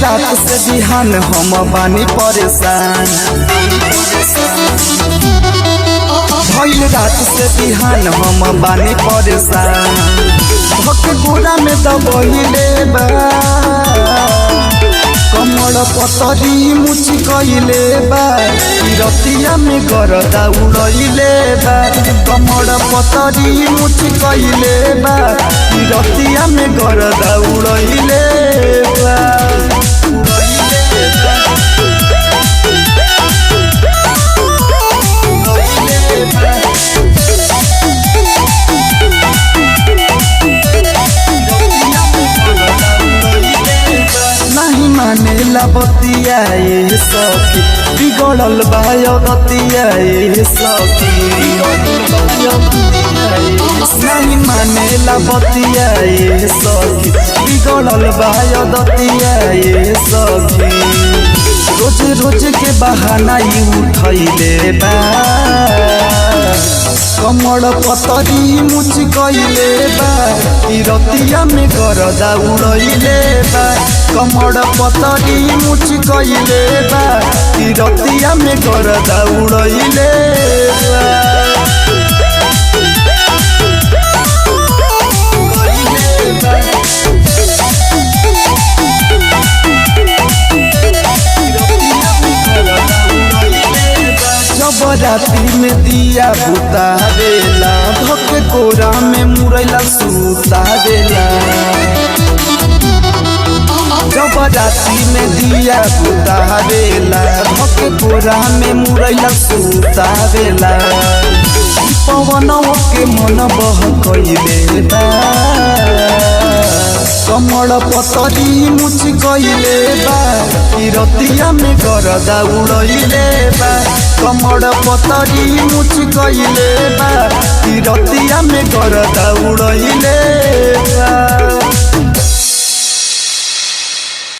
रात से बिहान हम बानी परेशान, भइल रात से बिहान हम बानी परेशान। भक गोरा में दबहिले बा, कमर पतरी मुची कइले बा, रतिया में गरदा उड़इले बा। कमर पतरी मुची कइले बा, रतिया में गरदा उड़इले बा। नहीं मानेला बतिया ये सखी, बिगड़ल बायतिया ये सखी। नहीं मानेला बतिया ये सखी, बिगड़ल बायतिया ये सखी। रोज रोज के बहाना ही उठैले बा, कमर पतरी मुची कइले बा, रतिया में गरदा उड़इले बा। कमर पतरी मुची कइले बा, रतिया में गरदा उड़इले बा। राती में दिया बुता देला, धोके कोरा में मुरैला सूता देला। जब राती में दिया बुता देला, धोके कोरा में मुरैला सूता देला। पवनों के मन बहकइले बा, कमर पतरी मुची कइले बा, रतिया में गरदा उड़इले बा। कमर पतरी मुची कइले बा, रतिया में गरदा उड़इले बा।